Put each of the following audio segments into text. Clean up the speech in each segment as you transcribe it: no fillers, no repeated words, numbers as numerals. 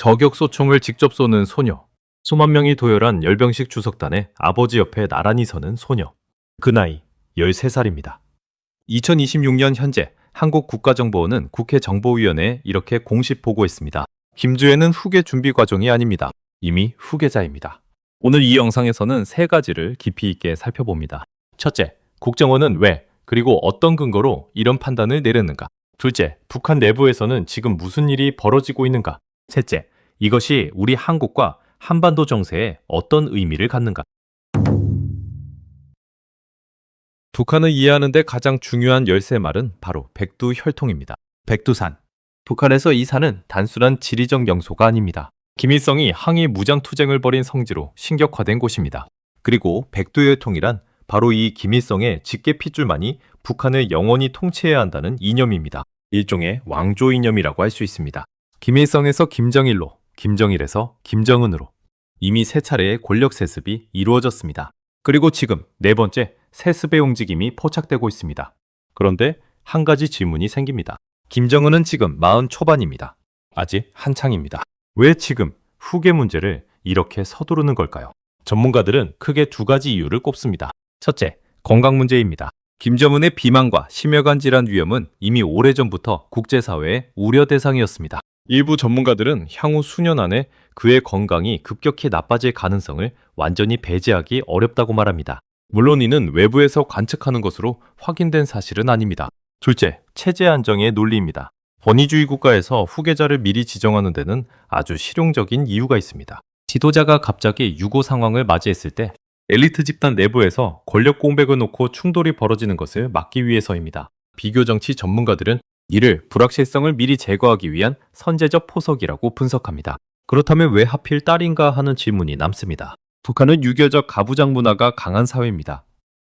저격소총을 직접 쏘는 소녀. 수만 명이 도열한 열병식 주석단의 아버지 옆에 나란히 서는 소녀. 그 나이 13살입니다. 2026년 현재 한국국가정보원은 국회 정보위원회에 이렇게 공식 보고했습니다. 김주애는 후계 준비 과정이 아닙니다. 이미 후계자입니다. 오늘 이 영상에서는 세 가지를 깊이 있게 살펴봅니다. 첫째, 국정원은 왜 그리고 어떤 근거로 이런 판단을 내렸는가? 둘째, 북한 내부에서는 지금 무슨 일이 벌어지고 있는가? 셋째, 이것이 우리 한국과 한반도 정세에 어떤 의미를 갖는가? 북한을 이해하는 데 가장 중요한 열쇠말은 바로 백두혈통입니다. 백두산. 북한에서 이 산은 단순한 지리적 명소가 아닙니다. 김일성이 항일 무장투쟁을 벌인 성지로 신격화된 곳입니다. 그리고 백두혈통이란 바로 이 김일성의 직계핏줄만이 북한을 영원히 통치해야 한다는 이념입니다. 일종의 왕조 이념이라고 할 수 있습니다. 김일성에서 김정일로, 김정일에서 김정은으로 이미 세 차례의 권력 세습이 이루어졌습니다. 그리고 지금 네 번째 세습의 움직임이 포착되고 있습니다. 그런데 한 가지 질문이 생깁니다. 김정은은 지금 40 초반입니다. 아직 한창입니다. 왜 지금 후계 문제를 이렇게 서두르는 걸까요? 전문가들은 크게 두 가지 이유를 꼽습니다. 첫째, 건강 문제입니다. 김정은의 비만과 심혈관 질환 위험은 이미 오래전부터 국제사회의 우려 대상이었습니다. 일부 전문가들은 향후 수년 안에 그의 건강이 급격히 나빠질 가능성을 완전히 배제하기 어렵다고 말합니다. 물론 이는 외부에서 관측하는 것으로 확인된 사실은 아닙니다. 둘째, 체제 안정의 논리입니다. 권위주의 국가에서 후계자를 미리 지정하는 데는 아주 실용적인 이유가 있습니다. 지도자가 갑자기 유고 상황을 맞이했을 때 엘리트 집단 내부에서 권력 공백을 놓고 충돌이 벌어지는 것을 막기 위해서입니다. 비교정치 전문가들은 이를 불확실성을 미리 제거하기 위한 선제적 포석이라고 분석합니다. 그렇다면 왜 하필 딸인가 하는 질문이 남습니다. 북한은 유교적 가부장 문화가 강한 사회입니다.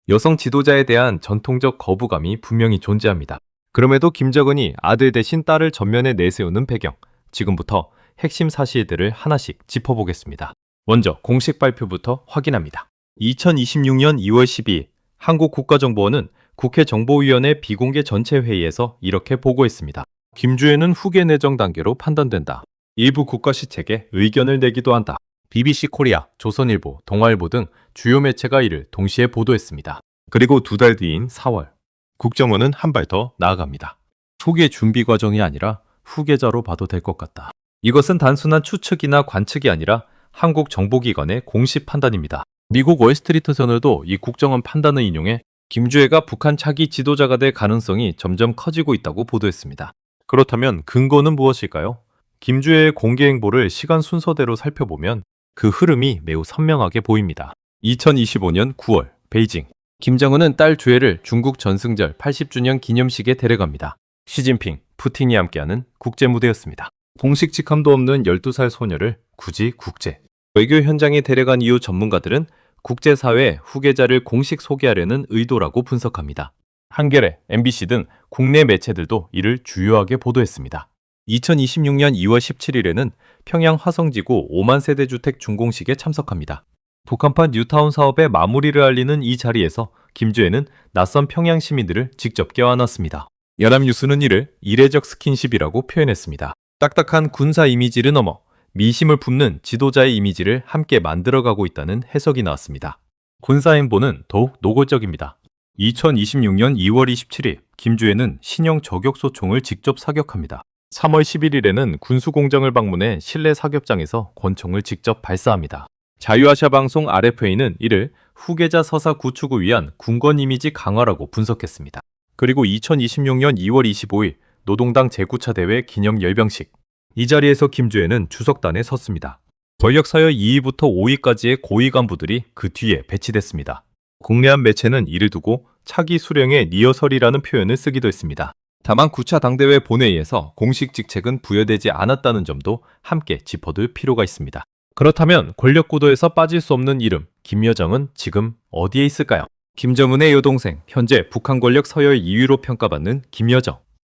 여성 지도자에 대한 전통적 거부감이 분명히 존재합니다. 그럼에도 김정은이 아들 대신 딸을 전면에 내세우는 배경, 지금부터 핵심 사실들을 하나씩 짚어보겠습니다. 먼저 공식 발표부터 확인합니다. 2026년 2월 12일 한국국가정보원은 국회 정보위원회 비공개 전체 회의에서 이렇게 보고했습니다. 김주애는 후계 내정 단계로 판단된다. 일부 국가시책에 의견을 내기도 한다. BBC 코리아, 조선일보, 동아일보 등 주요 매체가 이를 동시에 보도했습니다. 그리고 두 달 뒤인 4월, 국정원은 한 발 더 나아갑니다. 후계 준비 과정이 아니라 후계자로 봐도 될 것 같다. 이것은 단순한 추측이나 관측이 아니라 한국 정보기관의 공식 판단입니다. 미국 월스트리트 저널도 이 국정원 판단을 인용해 김주애가 북한 차기 지도자가 될 가능성이 점점 커지고 있다고 보도했습니다. 그렇다면 근거는 무엇일까요? 김주애의 공개 행보를 시간 순서대로 살펴보면 그 흐름이 매우 선명하게 보입니다. 2025년 9월 베이징. 김정은은 딸 주애를 중국 전승절 80주년 기념식에 데려갑니다. 시진핑, 푸틴이 함께하는 국제무대였습니다. 공식 직함도 없는 12살 소녀를 굳이 국제 외교 현장에 데려간 이후 전문가들은 국제사회 후계자를 공식 소개하려는 의도라고 분석합니다. 한겨레, MBC 등 국내 매체들도 이를 주요하게 보도했습니다. 2026년 2월 17일에는 평양 화성지구 5만 세대 주택 준공식에 참석합니다. 북한판 뉴타운 사업의 마무리를 알리는 이 자리에서 김주애는 낯선 평양 시민들을 직접 껴안았습니다. 연합뉴스는 이를 이례적 스킨십이라고 표현했습니다. 딱딱한 군사 이미지를 넘어 미심을 품는 지도자의 이미지를 함께 만들어가고 있다는 해석이 나왔습니다. 군사행보는 더욱 노골적입니다. 2026년 2월 27일 김주애는 신형 저격소총을 직접 사격합니다. 3월 11일에는 군수공장을 방문해 실내 사격장에서 권총을 직접 발사합니다. 자유아시아 방송 RFA는 이를 후계자 서사 구축을 위한 군권 이미지 강화라고 분석했습니다. 그리고 2026년 2월 25일 노동당 제9차 대회 기념 열병식. 이 자리에서 김주애는 주석단에 섰습니다. 전력사열 2위부터 5위까지의 고위 간부들이 그 뒤에 배치됐습니다. 국내한 매체는 이를 두고 차기 수령의 리허설이라는 표현을 쓰기도 했습니다. 다만 9차 당대회 본회의에서 공식 직책은 부여되지 않았다는 점도 함께 짚어둘 필요가 있습니다. 그렇다면 권력 구도에서 빠질 수 없는 이름, 김여정은 지금 어디에 있을까요? 김정은의 여동생, 현재 북한 권력 서열 2위로 평가받는 김여정.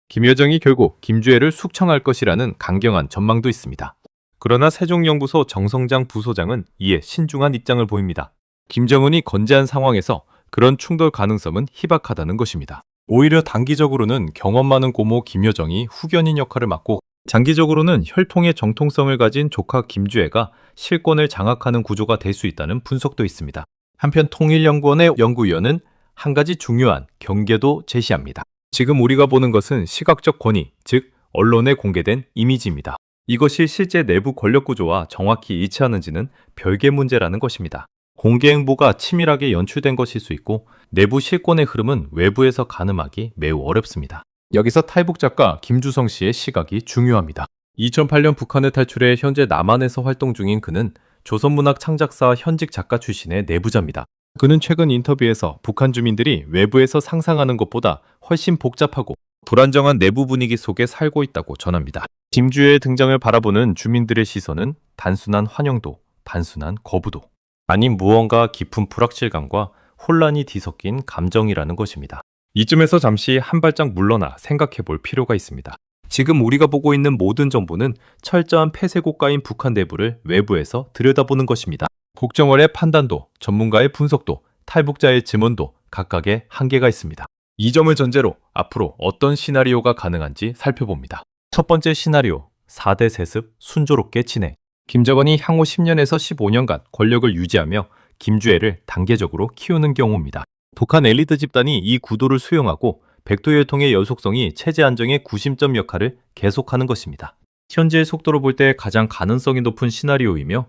김여정이 결국 김주애를 숙청할 것이라는 강경한 전망도 있습니다. 그러나 세종연구소 정성장 부소장은 이에 신중한 입장을 보입니다. 김정은이 건재한 상황에서 그런 충돌 가능성은 희박하다는 것입니다. 오히려 단기적으로는 경험 많은 고모 김여정이 후견인 역할을 맡고 장기적으로는 혈통의 정통성을 가진 조카 김주애가 실권을 장악하는 구조가 될 수 있다는 분석도 있습니다. 한편 통일연구원의 연구위원은 한 가지 중요한 경계도 제시합니다. 지금 우리가 보는 것은 시각적 권위, 즉 언론에 공개된 이미지입니다. 이것이 실제 내부 권력 구조와 정확히 일치하는지는 별개 문제라는 것입니다. 공개 행보가 치밀하게 연출된 것일 수 있고 내부 실권의 흐름은 외부에서 가늠하기 매우 어렵습니다. 여기서 탈북 작가 김주성 씨의 시각이 중요합니다. 2008년 북한을 탈출해 현재 남한에서 활동 중인 그는 조선문학 창작사 현직 작가 출신의 내부자입니다. 그는 최근 인터뷰에서 북한 주민들이 외부에서 상상하는 것보다 훨씬 복잡하고 불안정한 내부 분위기 속에 살고 있다고 전합니다. 김주애의 등장을 바라보는 주민들의 시선은 단순한 환영도, 단순한 거부도 아닌 무언가 깊은 불확실감과 혼란이 뒤섞인 감정이라는 것입니다. 이쯤에서 잠시 한 발짝 물러나 생각해 볼 필요가 있습니다. 지금 우리가 보고 있는 모든 정보는 철저한 폐쇄 국가인 북한 내부를 외부에서 들여다보는 것입니다. 국정원의 판단도, 전문가의 분석도, 탈북자의 증언도 각각의 한계가 있습니다. 이 점을 전제로 앞으로 어떤 시나리오가 가능한지 살펴봅니다. 첫 번째 시나리오, 4대 세습 순조롭게 진행. 김정은이 향후 10년에서 15년간 권력을 유지하며 김주애를 단계적으로 키우는 경우입니다. 북한 엘리트 집단이 이 구도를 수용하고 백두혈통의 연속성이 체제 안정의 구심점 역할을 계속하는 것입니다. 현재의 속도로 볼 때 가장 가능성이 높은 시나리오이며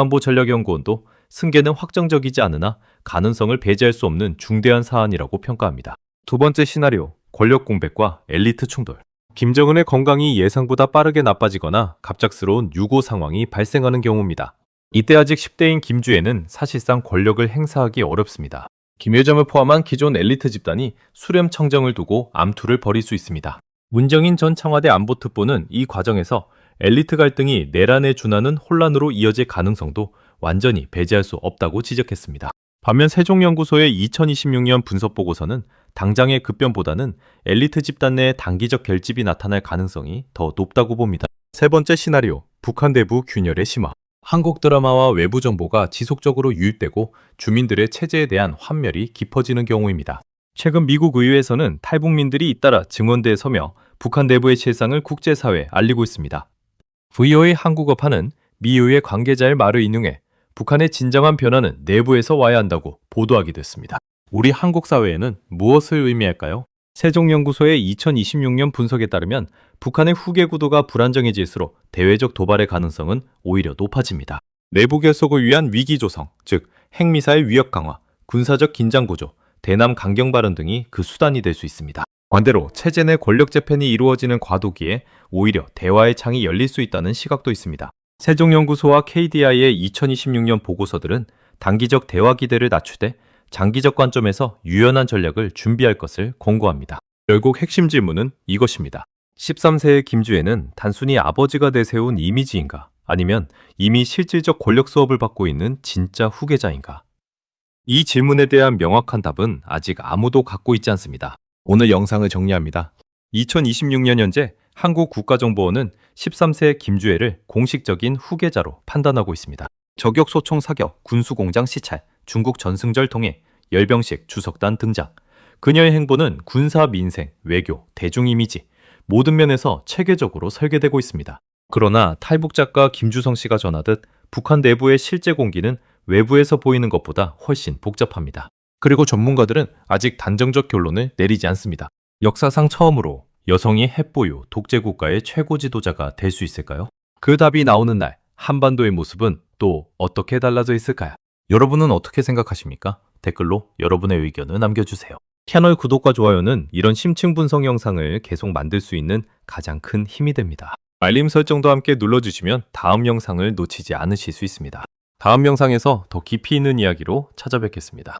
국가안보전략연구원도 승계는 확정적이지 않으나 가능성을 배제할 수 없는 중대한 사안이라고 평가합니다. 두 번째 시나리오, 권력 공백과 엘리트 충돌. 김정은의 건강이 예상보다 빠르게 나빠지거나 갑작스러운 유고 상황이 발생하는 경우입니다. 이때 아직 10대인 김주애는 사실상 권력을 행사하기 어렵습니다. 김여정을 포함한 기존 엘리트 집단이 수렴청정을 두고 암투를 벌일 수 있습니다. 문정인 전 청와대 안보특보는 이 과정에서 엘리트 갈등이 내란에 준하는 혼란으로 이어질 가능성도 완전히 배제할 수 없다고 지적했습니다. 반면 세종연구소의 2026년 분석보고서는 당장의 급변보다는 엘리트 집단 내 단기적 결집이 나타날 가능성이 더 높다고 봅니다. 세 번째 시나리오, 북한 내부 균열의 심화. 한국 드라마와 외부 정보가 지속적으로 유입되고 주민들의 체제에 대한 환멸이 깊어지는 경우입니다. 최근 미국 의회에서는 탈북민들이 잇따라 증언대에 서며 북한 내부의 실상을 국제사회에 알리고 있습니다. VOA 한국어판은 미 의회 관계자의 말을 인용해 북한의 진정한 변화는 내부에서 와야 한다고 보도하기도 했습니다. 우리 한국 사회에는 무엇을 의미할까요? 세종연구소의 2026년 분석에 따르면 북한의 후계 구도가 불안정해질수록 대외적 도발의 가능성은 오히려 높아집니다. 내부 결속을 위한 위기 조성, 즉 핵미사일 위협 강화, 군사적 긴장 고조, 대남 강경 발언 등이 그 수단이 될 수 있습니다. 반대로 체제 내 권력 재편이 이루어지는 과도기에 오히려 대화의 창이 열릴 수 있다는 시각도 있습니다. 세종연구소와 KDI의 2026년 보고서들은 단기적 대화 기대를 낮추되 장기적 관점에서 유연한 전략을 준비할 것을 권고합니다. 결국 핵심 질문은 이것입니다. 13세의 김주애는 단순히 아버지가 내세운 이미지인가? 아니면 이미 실질적 권력 수업을 받고 있는 진짜 후계자인가? 이 질문에 대한 명확한 답은 아직 아무도 갖고 있지 않습니다. 오늘 영상을 정리합니다. 2026년 현재 한국 국가정보원은 13세 김주애를 공식적인 후계자로 판단하고 있습니다. 저격 소총 사격, 군수공장 시찰, 중국 전승절 통해 열병식 주석단 등장. 그녀의 행보는 군사, 민생, 외교, 대중 이미지 모든 면에서 체계적으로 설계되고 있습니다. 그러나 탈북 작가 김주성 씨가 전하듯 북한 내부의 실제 공기는 외부에서 보이는 것보다 훨씬 복잡합니다. 그리고 전문가들은 아직 단정적 결론을 내리지 않습니다. 역사상 처음으로 여성이 핵보유 독재 국가의 최고 지도자가 될 수 있을까요? 그 답이 나오는 날 한반도의 모습은 또 어떻게 달라져 있을까요? 여러분은 어떻게 생각하십니까? 댓글로 여러분의 의견을 남겨주세요. 채널 구독과 좋아요는 이런 심층 분석 영상을 계속 만들 수 있는 가장 큰 힘이 됩니다. 알림 설정도 함께 눌러주시면 다음 영상을 놓치지 않으실 수 있습니다. 다음 영상에서 더 깊이 있는 이야기로 찾아뵙겠습니다.